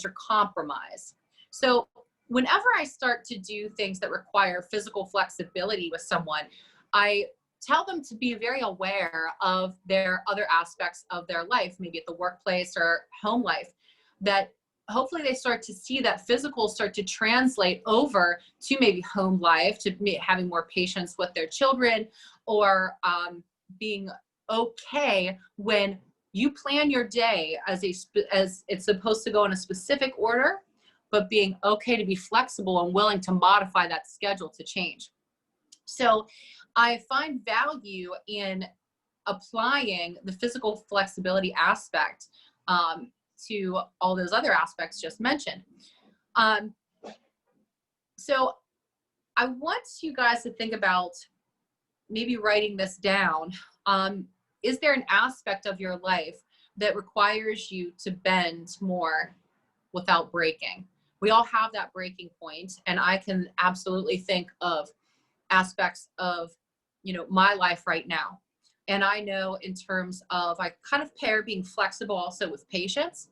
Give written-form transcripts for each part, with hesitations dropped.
or compromise. So whenever I start to do things that require physical flexibility with someone, I tell them to be very aware of their other aspects of their life, maybe at the workplace or home life, that hopefully they start to see that physical start to translate over to maybe home life, to having more patience with their children, or being okay when you plan your day as it's supposed to go in a specific order, but being okay to be flexible and willing to modify that schedule to change. So I find value in applying the physical flexibility aspect to all those other aspects just mentioned. So I want you guys to think about maybe writing this down. Is there an aspect of your life that requires you to bend more without breaking? We all have that breaking point, and I can absolutely think of aspects of, my life right now. And I know in terms of, I kind of pair being flexible also with patience.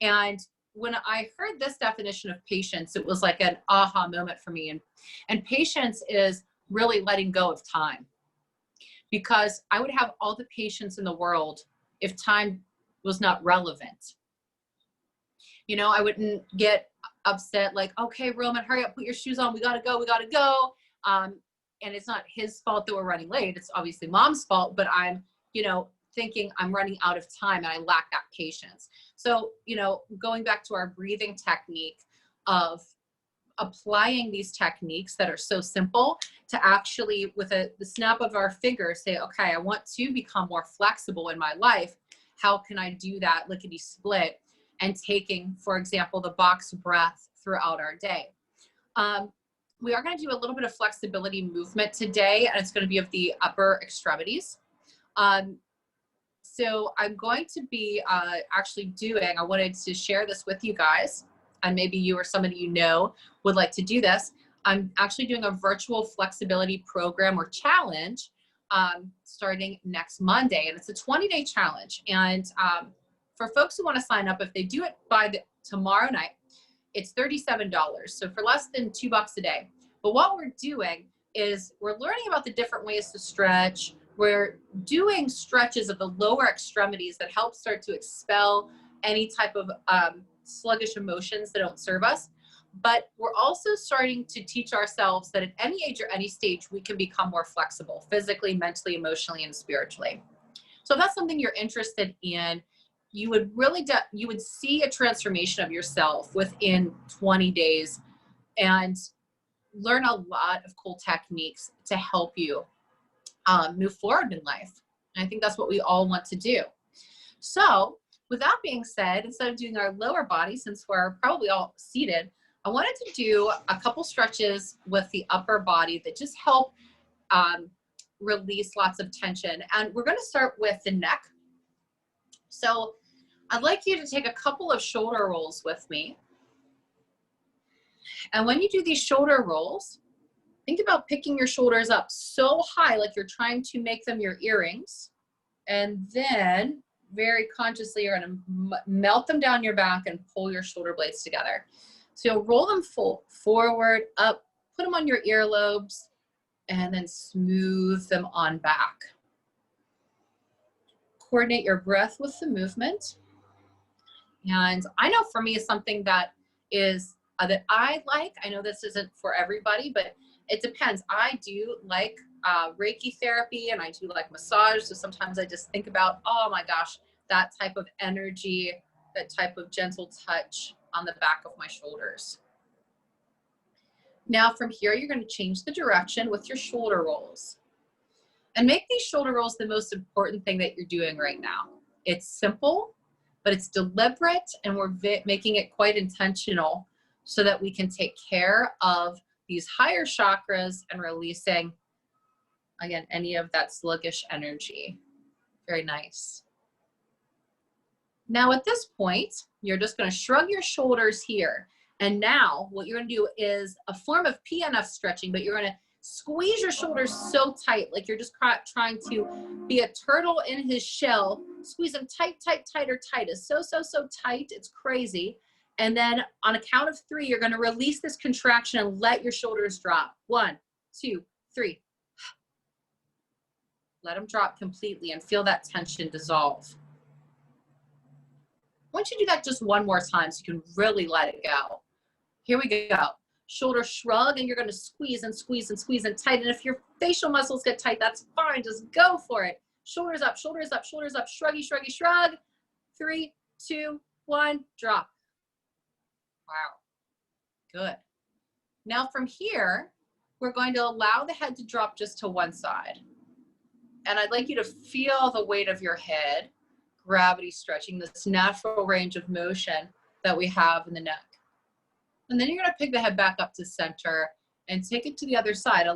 And when I heard this definition of patience, it was like an aha moment for me. And patience is really letting go of time, because I would have all the patience in the world if time was not relevant. I wouldn't get upset like, okay, Roman, hurry up, put your shoes on. We got to go. And it's not his fault that we're running late. It's obviously mom's fault, but I'm, thinking I'm running out of time and I lack that patience. So, going back to our breathing technique of applying these techniques that are so simple to actually, with the snap of our fingers, say, okay, I want to become more flexible in my life. How can I do that lickety split? And taking, for example, the box breath throughout our day. We are going to do a little bit of flexibility movement today, and it's going to be of the upper extremities. So I'm going to be actually I wanted to share this with you guys, and maybe you or somebody would like to do this. I'm actually doing a virtual flexibility program or challenge starting next Monday, and it's a 20-day challenge. And for folks who want to sign up, if they do it by tomorrow night, it's $37. So for less than $2 a day. But what we're doing is we're learning about the different ways to stretch. We're doing stretches of the lower extremities that help start to expel any type of sluggish emotions that don't serve us. But we're also starting to teach ourselves that at any age or any stage, we can become more flexible, physically, mentally, emotionally, and spiritually. So if that's something you're interested in, you would really, you would see a transformation of yourself within 20 days and learn a lot of cool techniques to help you move forward in life. And I think that's what we all want to do. So with that being said, instead of doing our lower body, since we're probably all seated, I wanted to do a couple stretches with the upper body that just help release lots of tension. And we're going to start with the neck. So I'd like you to take a couple of shoulder rolls with me. And when you do these shoulder rolls, think about picking your shoulders up so high, like you're trying to make them your earrings. And then very consciously, you're going to melt them down your back and pull your shoulder blades together. So you'll roll them forward, up, put them on your earlobes, and then smooth them on back. Coordinate your breath with the movement. And I know for me, it's something that is that I like. I know this isn't for everybody, but it depends. I do like Reiki therapy, and I do like massage. So sometimes I just think about, oh my gosh, that type of energy, that type of gentle touch on the back of my shoulders. Now from here, you're going to change the direction with your shoulder rolls. And make these shoulder rolls the most important thing that you're doing right now. It's simple, but it's deliberate, and we're making it quite intentional so that we can take care of these higher chakras and releasing, again, any of that sluggish energy. Very nice. Now at this point, you're just going to shrug your shoulders here. And now what you're going to do is a form of PNF stretching, but you're going to squeeze your shoulders so tight, like you're just trying to be a turtle in his shell. Squeeze them tight, tight, tighter, tight. It's so tight, it's crazy. And then on a count of 3, you're going to release this contraction and let your shoulders drop. 1, 2, 3. Let them drop completely and feel that tension dissolve. I want you to do that just one more time so you can really let it go. Here we go. Shoulder shrug, and you're going to squeeze and squeeze and squeeze and tighten. If your facial muscles get tight, that's fine. Just go for it. Shoulders up, shoulders up, shoulders up. Shruggy, shruggy, shrug. 3, 2, 1, drop. Wow. Good. Now from here, we're going to allow the head to drop just to one side. And I'd like you to feel the weight of your head, gravity stretching, this natural range of motion that we have in the neck. And then you're going to pick the head back up to center and take it to the other side.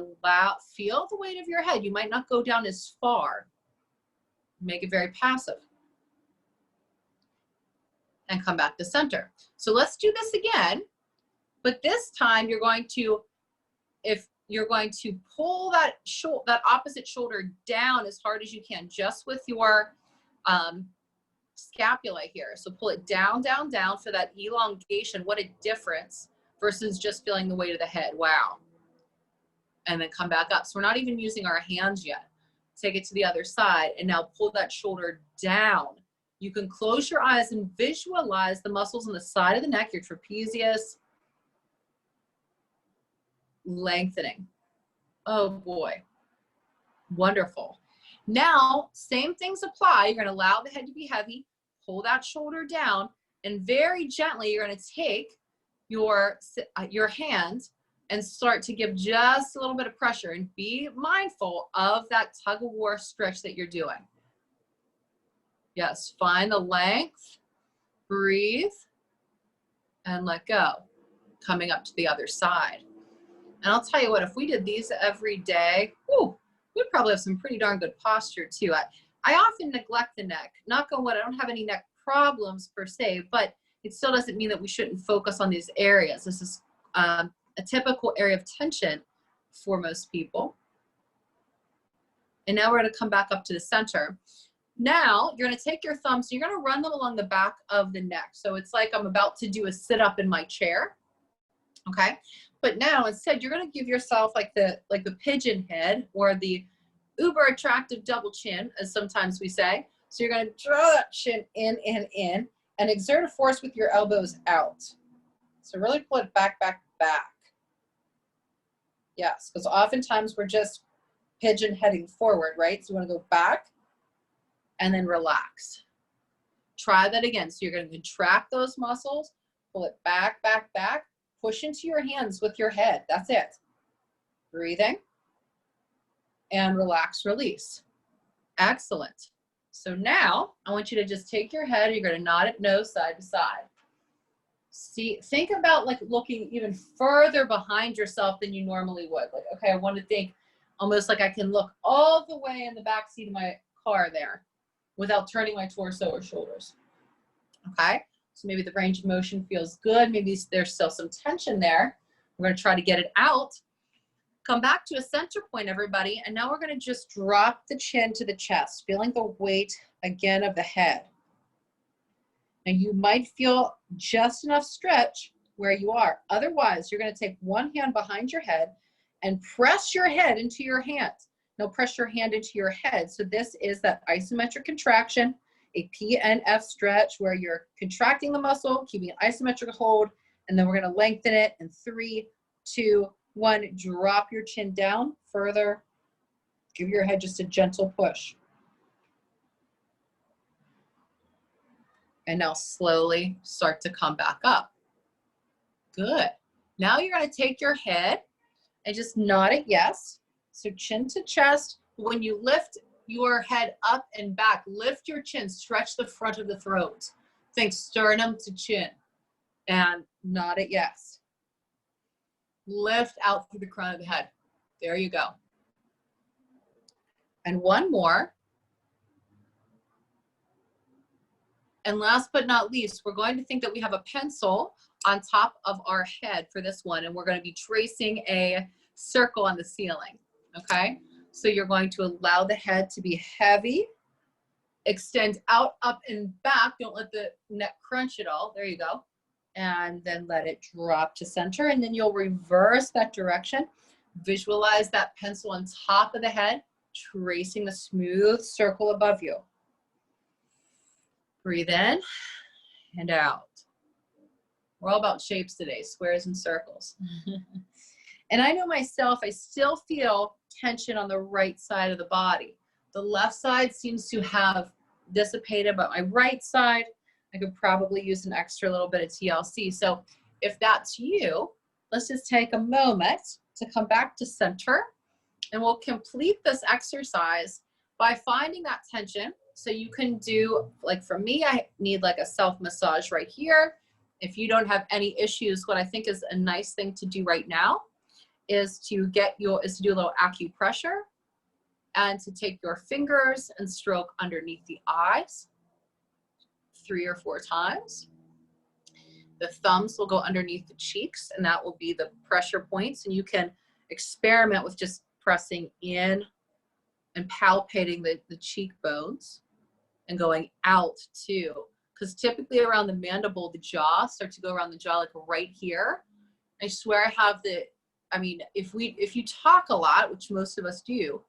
Feel the weight of your head. You might not go down as far. Make it very passive. And come back to center. So let's do this again. But this time you're going to, pull that opposite shoulder down as hard as you can, just with your scapula here. So pull it down, down, down for that elongation. What a difference versus just feeling the weight of the head. Wow. And then come back up. So we're not even using our hands yet. Take it to the other side and now pull that shoulder down. You can close your eyes and visualize the muscles on the side of the neck, your trapezius, lengthening. Oh boy, wonderful. Now, same things apply. You're going to allow the head to be heavy, pull that shoulder down, and very gently, you're going to take your hand and start to give just a little bit of pressure, and be mindful of that tug of war stretch that you're doing. Yes, find the length, breathe, and let go. Coming up to the other side. And I'll tell you what, if we did these every day, we'd probably have some pretty darn good posture too. I often neglect the neck. Knock on wood, I don't have any neck problems per se, but it still doesn't mean that we shouldn't focus on these areas. This is a typical area of tension for most people. And now we're going to come back up to the center. Now you're going to take your thumbs, so you're going to run them along the back of the neck. So it's like I'm about to do a sit up in my chair. Okay. But now instead you're going to give yourself like the pigeon head, or the uber attractive double chin, as sometimes we say. So you're going to draw that chin in, and exert a force with your elbows out. So really pull it back, back, back. Yes, because oftentimes we're just pigeon heading forward, right? So you want to go back and then relax. Try that again. So you're going to contract those muscles, pull it back, back, back. Push into your hands with your head. That's it. Breathing. And relax, release. Excellent. So now I want you to just take your head. You're going to nod it nose side to side. Think about like looking even further behind yourself than you normally would. Like, okay, I want to think almost like I can look all the way in the back seat of my car there without turning my torso or shoulders. Okay. So maybe the range of motion feels good. Maybe there's still some tension there. We're going to try to get it out. Come back to a center point, everybody. And now we're going to just drop the chin to the chest, feeling the weight again of the head. Now you might feel just enough stretch where you are. Otherwise, you're going to take one hand behind your head and press your head into your hand. Now press your hand into your head. So this is that isometric contraction, a PNF stretch where you're contracting the muscle, keeping an isometric hold, and then we're going to lengthen it in 3, 2, 1. Drop your chin down further. Give your head just a gentle push. And now slowly start to come back up. Good. Now you're going to take your head and just nod it yes. So chin to chest. When you lift your head up and back, lift your chin, stretch the front of the throat. Think sternum to chin and nod it yes. Lift out through the crown of the head. There you go. And one more. And last but not least, we're going to think that we have a pencil on top of our head for this one, and we're going to be tracing a circle on the ceiling, okay? So you're going to allow the head to be heavy, extend out, up, and back. Don't let the neck crunch at all. There you go. and then let it drop to center, and then you'll reverse that direction. Visualize that pencil on top of the head, tracing a smooth circle above you. Breathe in and out. We're all about shapes today, squares and circles. And I know myself, I still feel tension on the right side of the body. The left side seems to have dissipated, but my right side, I could probably use an extra little bit of TLC. So if that's you, let's just take a moment to come back to center, and we'll complete this exercise by finding that tension. So you can do, like for me, I need like a self massage right here. If you don't have any issues, what I think is a nice thing to do right now is to do a little acupressure, and to take your fingers and stroke underneath the eyes 3 or 4 times. The thumbs will go underneath the cheeks, and that will be the pressure points. And you can experiment with just pressing in and palpating the cheekbones and going out too. Because typically around the mandible, the jaw starts to go around the jaw, like right here. I swear I have if you talk a lot, which most of us do,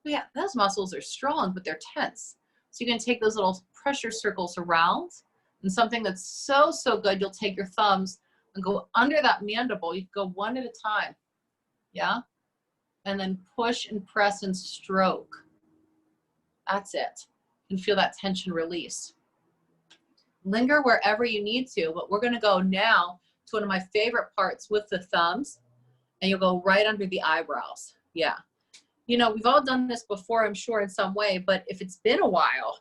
yeah, those muscles are strong, but they're tense. So you can take those little pressure circles around, and something that's so, so good, you'll take your thumbs and go under that mandible. You can go one at a time, yeah? And then push and press and stroke. That's it. You can feel that tension release. Linger wherever you need to, but we're gonna go now to one of my favorite parts with the thumbs, and you'll go right under the eyebrows, yeah. You know, we've all done this before, I'm sure, in some way, but if it's been a while,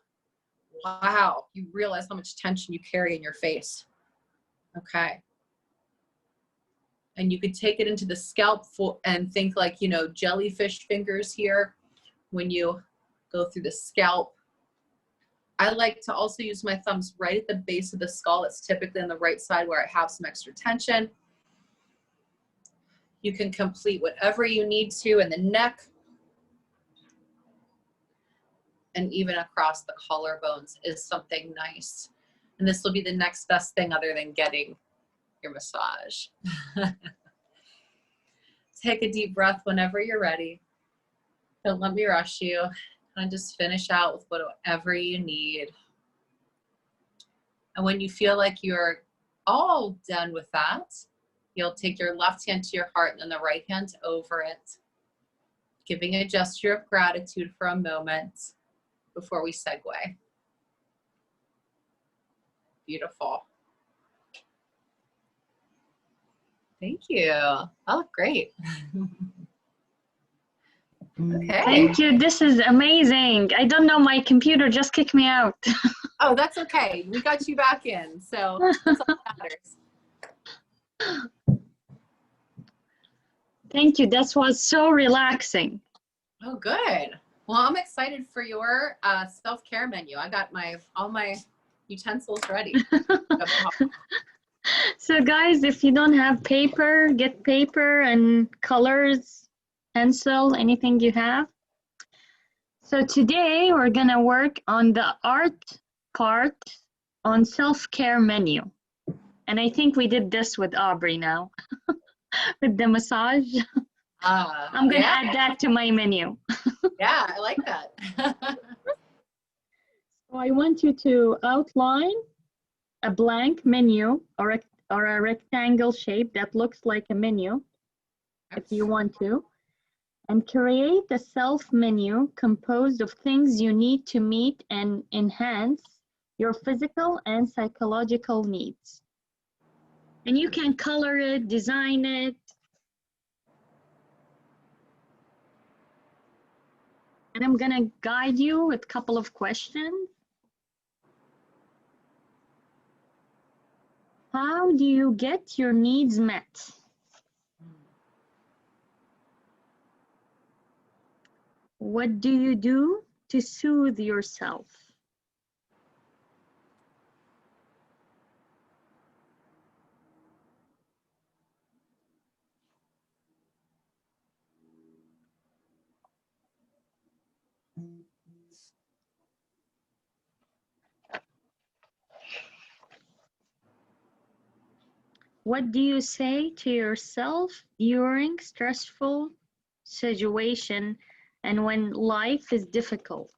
wow, you realize how much tension you carry in your face. Okay. And you could take it into the scalp and think like, you know, jellyfish fingers here when you go through the scalp. I like to also use my thumbs right at the base of the skull. It's typically on the right side where I have some extra tension. You can complete whatever you need to in the neck, and even across the collarbones is something nice. And this will be the next best thing other than getting your massage. Take a deep breath whenever you're ready. Don't let me rush you. And just finish out with whatever you need. And when you feel like you're all done with that, you'll take your left hand to your heart and then the right hand over it, giving a gesture of gratitude for a moment before we segue. Beautiful. Thank you. Oh, great. Okay. Thank you. This is amazing. I don't know, my computer just kicked me out. Oh, that's okay. We got you back in, so that's all that matters. Thank you. That was so relaxing. Oh, good. Well, I'm excited for your self-care menu. I got all my utensils ready. So guys, if you don't have paper, get paper and colors, pencil, anything you have. So today we're gonna work on the art part on self-care menu. And I think we did this with Aubrey now, with the massage. I'm gonna add that to my menu. Yeah, I like that. So I want you to outline a blank menu or a rectangle shape that looks like a menu, if you want to, and create a self menu composed of things you need to meet and enhance your physical and psychological needs. And you can color it, design it. And I'm gonna guide you with a couple of questions. How do you get your needs met? What do you do to soothe yourself? What do you say to yourself during stressful situation and when life is difficult?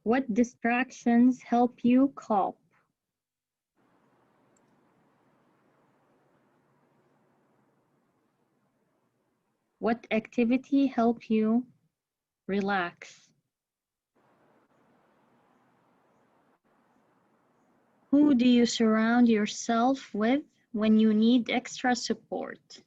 What distractions help you cope? What activity help you relax? Who do you surround yourself with when you need extra support?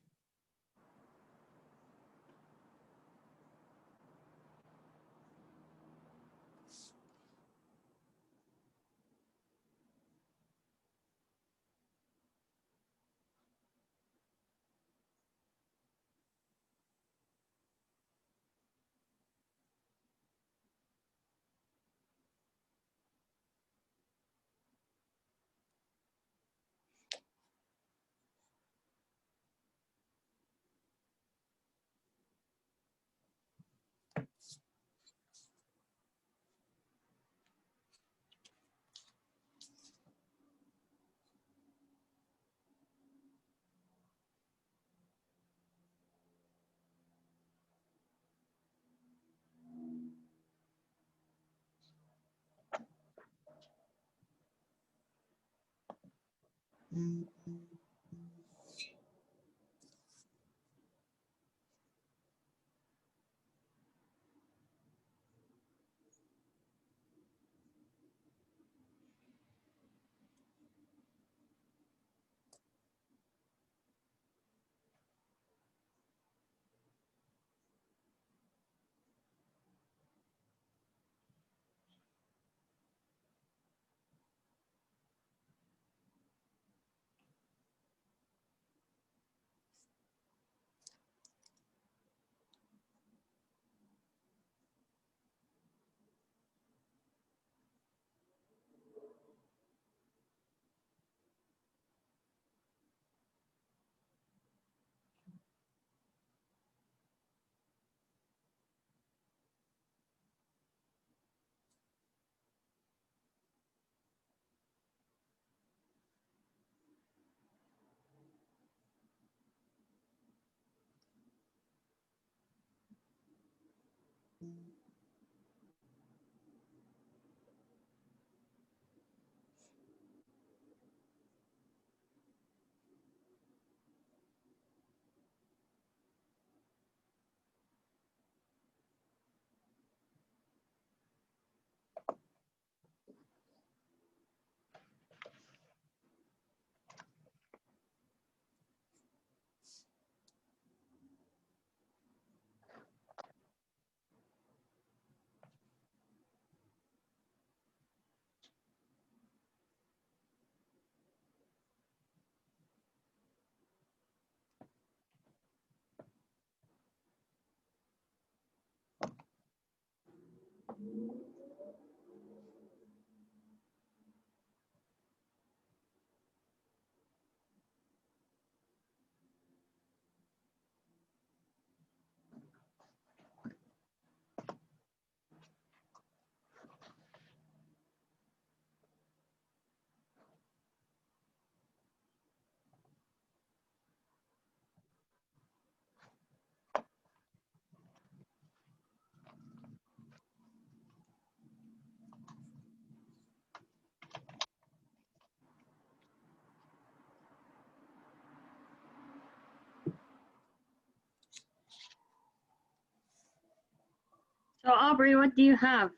So Aubrey, what do you have?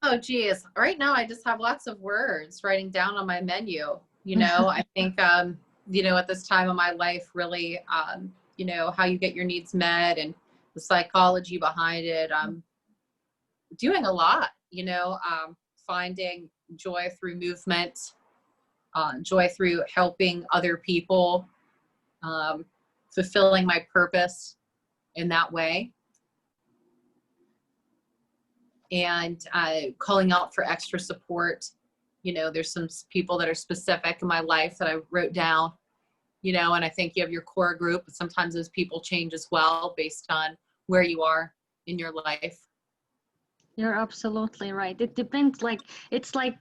Oh, geez. Right now, I just have lots of words writing down on my menu. I think, at this time of my life, really, how you get your needs met and the psychology behind it. Doing a lot, finding joy through movement, joy through helping other people, fulfilling my purpose in that way, and calling out for extra support. You know, there's some people that are specific in my life that I wrote down, you know, and I think you have your core group, but sometimes those people change as well based on where you are in your life. You're absolutely right. It depends, like, it's like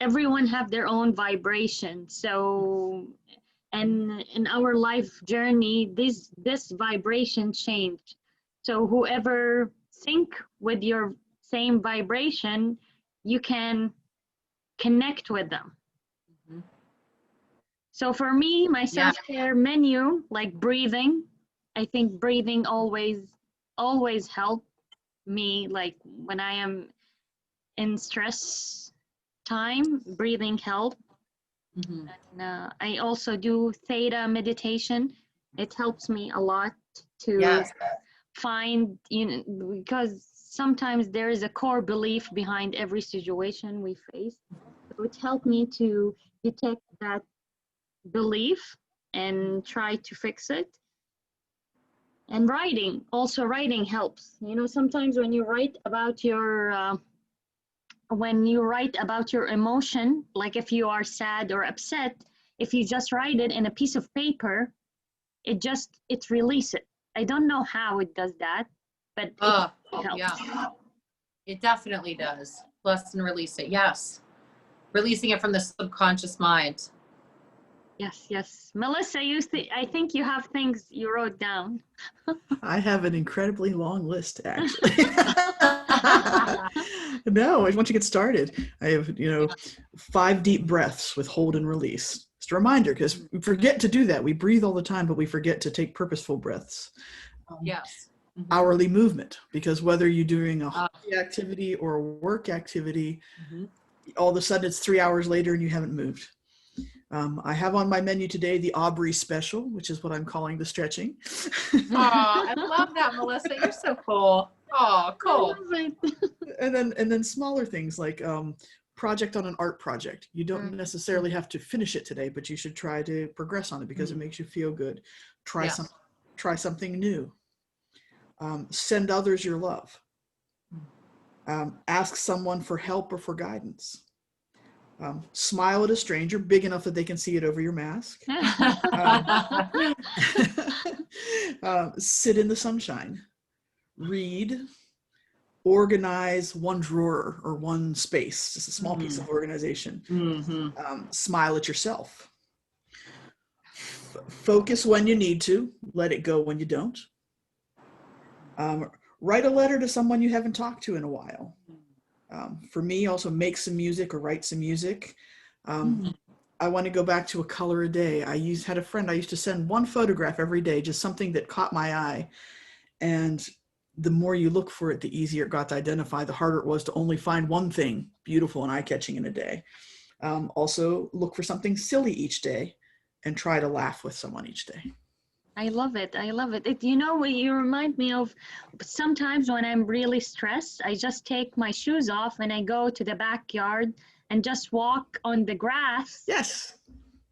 everyone have their own vibration. So, and in our life journey, this vibration changed. So whoever sync with your same vibration, you can connect with them. Mhm. So for me, my Yeah. self-care menu, like breathing, I think breathing always help me, like when I am in stress time, breathing help. Mhm. And I also do theta meditation. It helps me a lot to Yes. find, you know, because sometimes there is a core belief behind every situation we face. So it helped me to detect that belief and try to fix it. And writing helps. You know, sometimes when you write about your emotion, like if you are sad or upset, if you just write it in a piece of paper, it releases it. I don't know how it does that, but it helps. Yeah, it definitely does. Bless and release it. Yes. Releasing it from the subconscious mind. Yes. Melissa, I think you have things you wrote down. I have an incredibly long list, actually. No, once you get started, I have, 5 deep breaths with hold and release. Just a reminder, because we forget to do that. We breathe all the time, but we forget to take purposeful breaths. Yes. Mhm. Hourly movement, because whether you're doing a Ah. hobby activity or a work activity, Mhm. all of a sudden it's 3 hours later and you haven't moved. I have on my menu today the Aubrey special, which is what I'm calling the stretching. Aw, I love that, Melissa. You're so cool. Oh, cool. I love it. And then smaller things like project on an art project. You don't Mm. necessarily have to finish it today, but you should try to progress on it because it makes you feel good. Try Yes. something new. Send others your love. Ask someone for help or for guidance. Smile at a stranger big enough that they can see it over your mask. Sit in the sunshine. Read. Organize one drawer or one space, just a small piece of organization. Mhm. Smile at yourself. Focus when you need to, let it go when you don't. Write a letter to someone you haven't talked to in a while. For me, also make some music or write some music. I want to go back to a color a day. Had a friend I used to send one photograph every day, just something that caught my eye. And the more you look for it, the easier it got to identify, the harder it was to only find one thing beautiful and eye-catching in a day. Also, look for something silly each day and try to laugh with someone each day. I love it. You know what you remind me of? Sometimes when I'm really stressed, I just take my shoes off and I go to the backyard and just walk on the grass. Yes.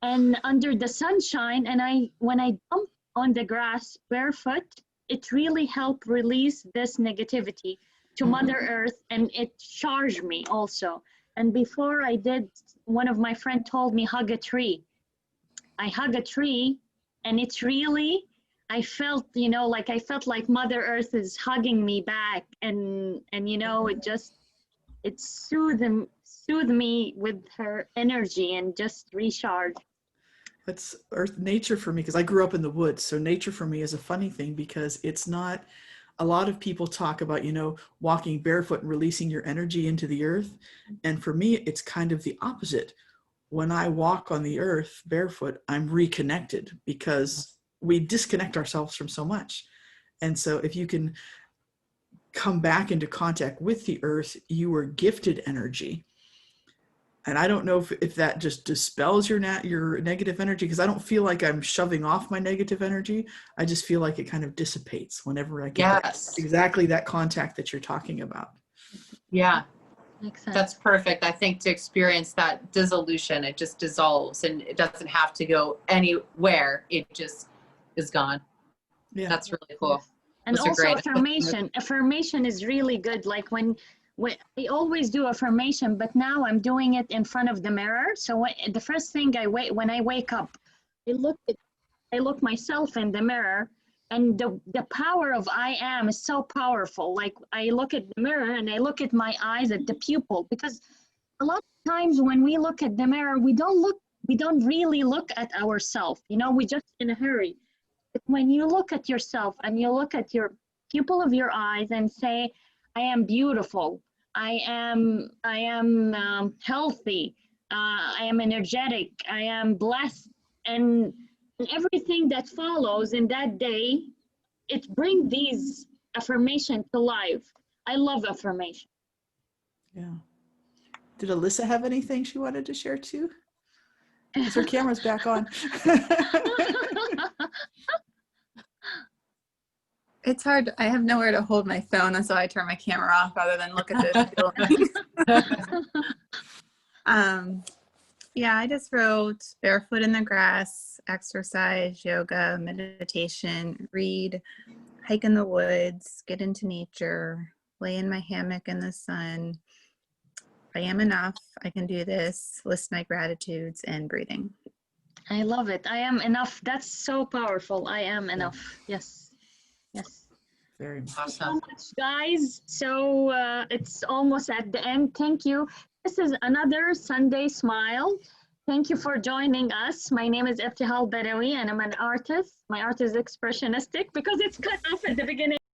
And under the sunshine, and when I jump on the grass barefoot, it really helped release this negativity to Mother Earth, and it charged me also. And before I did, one of my friends told me hug a tree. I hug a tree, and it's really, I felt like Mother Earth is hugging me back, and it soothed me with her energy and just recharge. That's nature for me, because I grew up in the woods. So nature for me is a funny thing, because it's not, a lot of people talk about, walking barefoot and releasing your energy into the earth. And for me, it's kind of the opposite. When I walk on the earth barefoot, I'm reconnected, because we disconnect ourselves from so much. And so if you can come back into contact with the earth, you are gifted energy. And I don't know if that just dispels your negative energy, because I don't feel like I'm shoving off my negative energy. I just feel like it kind of dissipates whenever I get exactly that contact that you're talking about. Yeah. Makes sense. That's perfect. I think to experience that dissolution, it just dissolves and it doesn't have to go anywhere. It just is gone. Yeah. That's really cool. And Those are also great. affirmation. Affirmation is really good. Like when I always do affirmation, but now I'm doing it in front of the mirror. So the first thing when I wake up, I look myself in the mirror, and the power of I am is so powerful. Like I look at the mirror and I look at my eyes at the pupil, because a lot of times when we look at the mirror, we don't really look at ourselves. You know, we just in a hurry. But when you look at yourself and you look at your pupil of your eyes and say, I am beautiful, I am healthy, I am energetic, I am blessed, and everything that follows in that day, it brings these affirmation to life. I love affirmation. Yeah. Did Alyssa have anything she wanted to share too? Because her camera's back on. It's hard. I have nowhere to hold my phone, and so I turn my camera off rather than look at this. Yeah, I just wrote barefoot in the grass, exercise, yoga, meditation, read, hike in the woods, get into nature, lay in my hammock in the sun. I am enough. I can do this. List my gratitudes and breathing. I love it. I am enough. That's so powerful. I am enough. Yes. Yes. Very much. Thank you so much, guys. So it's almost at the end. Thank you. This is another Sunday Smile. Thank you for joining us. My name is Eftihal Badawi and I'm an artist. My art is expressionistic because it's cut off at the beginning.